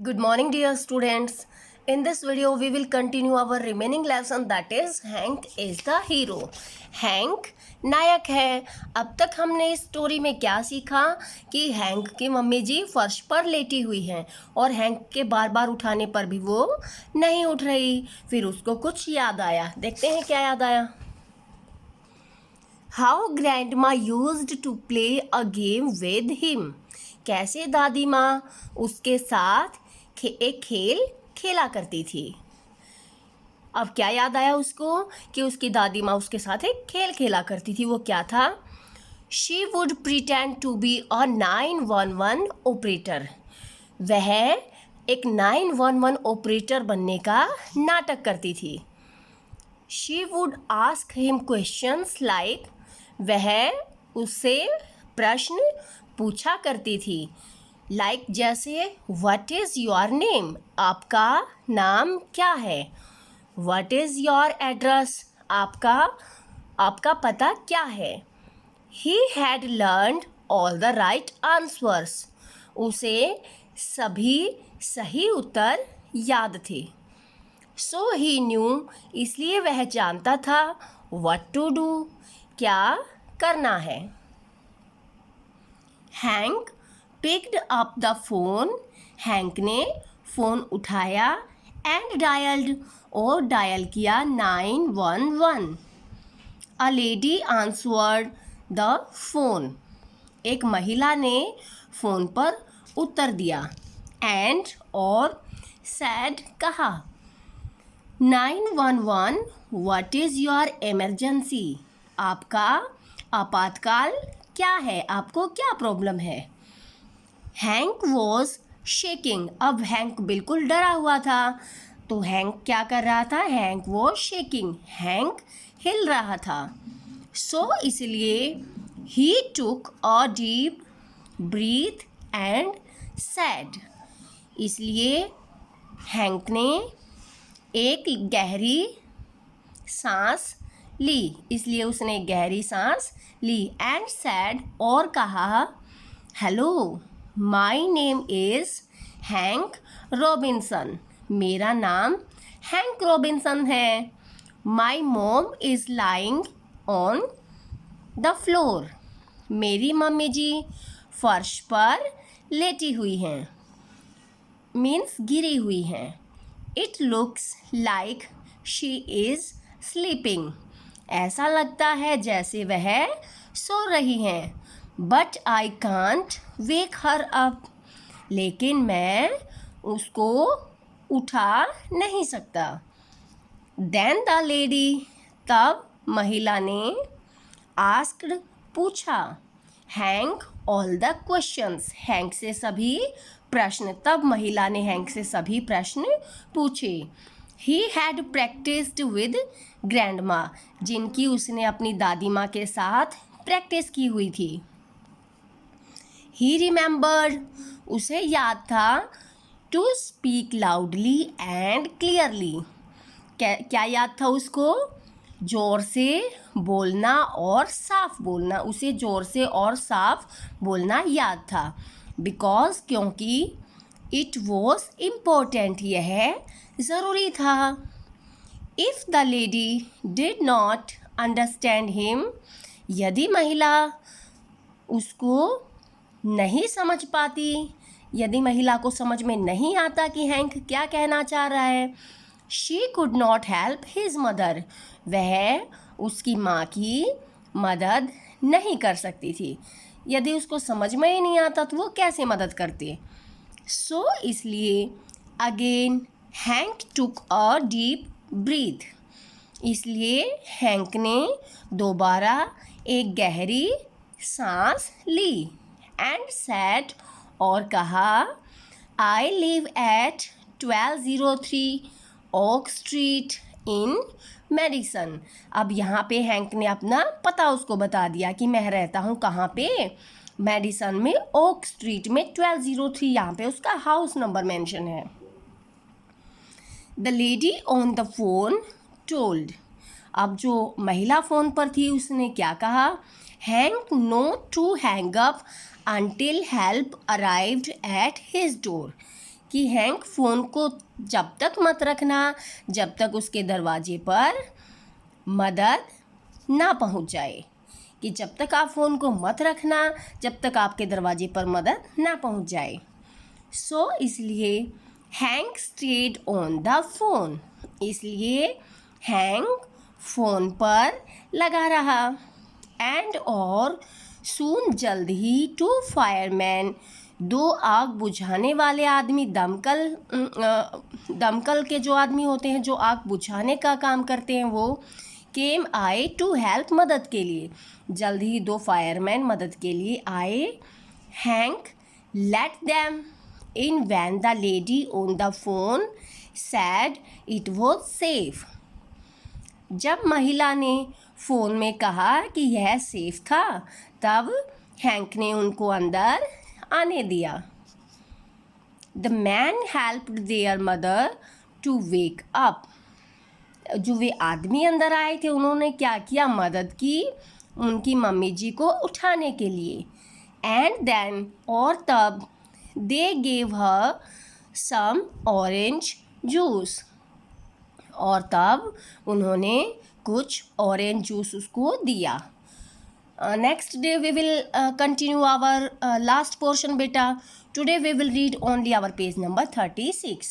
Good morning, dear students. In this video, we will continue our remaining lesson, that is Hank is the hero. Hank नायक है. अब तक हमने इस story में क्या सीखा कि हैंक की मम्मी जी फर्श पर लेटी हुई हैं और हैंक के बार बार उठाने पर भी वो नहीं उठ रही. फिर उसको कुछ याद आया. देखते हैं क्या याद आया. How grandma used to play a game with him. कैसे दादी माँ उसके साथ एक खेल खेला करती थी. अब क्या याद आया उसको कि उसकी दादी माँ उसके साथ एक खेल खेला करती थी. वो क्या था? She would pretend to be a 911 operator. वह एक 911 ऑपरेटर बनने का नाटक करती थी. She would ask him questions like. वह उससे प्रश्न पूछा करती थी. लाइक जैसे व्हाट इज़ योर नेम. आपका नाम क्या है. What is your address. आपका पता क्या है. He had learned all the right answers. उसे सभी सही उत्तर याद थे. सो ही न्यू. इसलिए वह जानता था व्हाट टू डू. क्या करना है. Hank picked up the phone. Hank ने फ़ोन उठाया एंड डायल्ड और डायल किया 911. A lady answered the phone. एक महिला ने फ़ोन पर उत्तर दिया. एंड और सैड कहा 911 व्हाट इज़ योर इमरजेंसी. आपका आपातकाल क्या है. आपको क्या प्रॉब्लम है. Hang was shaking. अब हैंक बिल्कुल डरा हुआ था. तो हैंक क्या कर रहा था. Hank was shaking. हैंक हिल रहा था. सो इसलिए he took a deep breath and said. इसलिए हैंक ने एक गहरी सांस ली. इसलिए उसने गहरी सांस ली. एंड सैड और कहा hello my name is Hank Robinson. मेरा नाम हैंक रॉबिन्सन है. My mom is lying on the floor. मेरी मम्मी जी फर्श पर लेटी हुई हैं. मीन्स गिरी हुई हैं. It looks like she is sleeping. ऐसा लगता है जैसे वह सो रही हैं. But I can't wake her up. लेकिन मैं उसको उठा नहीं सकता. Then the lady. तब महिला ने आस्क्ड पूछा Hank all the questions. Hang से सभी प्रश्न. तब महिला ने हैंक से सभी प्रश्न पूछे. He had practised with grandma. जिनकी उसने अपनी दादी माँ के साथ प्रैक्टिस की हुई थी. He remembered. उसे याद था to speak loudly and clearly. क्या याद था उसको. ज़ोर से बोलना और साफ बोलना. उसे ज़ोर से और साफ बोलना याद था. बिकॉज क्योंकि इट वॉज इम्पोर्टेंट. यह ज़रूरी था. If the lady did not understand him. यदि महिला उसको नहीं समझ पाती. यदि महिला को समझ में नहीं आता कि हैंक क्या कहना चाह रहा है. She could not help his mother. वह उसकी माँ की मदद नहीं कर सकती थी. यदि उसको समझ में ही नहीं आता तो वो कैसे मदद करती. सो इसलिए again hang took a deep breathe. इसलिए हैंक ने दोबारा एक गहरी सांस ली. एंड सैड और कहा I live at 1203 Oak Street in Madison. अब यहाँ पे हैंक ने अपना पता उसको बता दिया कि मैं रहता हूँ कहाँ पे. मेडिसन में ओक स्ट्रीट में 1203. यहाँ पे उसका हाउस नंबर मेंशन है. The lady on the phone told. अब जो महिला फ़ोन पर थी उसने क्या कहा. Hank know to hang up until help arrived at his door. कि हैंक फ़ोन को जब तक मत रखना जब तक उसके दरवाजे पर मदद ना पहुंच जाए, कि जब तक आप फ़ोन को मत रखना जब तक आपके दरवाजे पर मदद ना पहुंच जाए। सो इसलिए hang stayed on the phone, इसलिए हैंक फ़ोन पर लगा रहा। एंड और सून जल्द ही 2 फायरमैन, 2 आग बुझाने वाले आदमी, दमकल के जो आदमी होते हैं जो आग बुझाने का काम करते हैं वो केम आए टू हेल्प, मदद के लिए। जल्द ही 2 फायरमैन मदद के लिए आए। Hang let them in when the lady on the phone sad it was safe. जब महिला ने फ़ोन में कहा कि यह सेफ था तब हैंक ने उनको अंदर आने दिया। The man helped their mother to wake up, जो वे आदमी अंदर आए थे उन्होंने क्या किया, मदद की उनकी मम्मी जी को उठाने के लिए। एंड देन, और तब, they gave her some orange juice, और तब उन्होंने कुछ ऑरेंज जूस उसको दिया। Next day we will continue our last portion बेटा. Today we will read only our page number 36.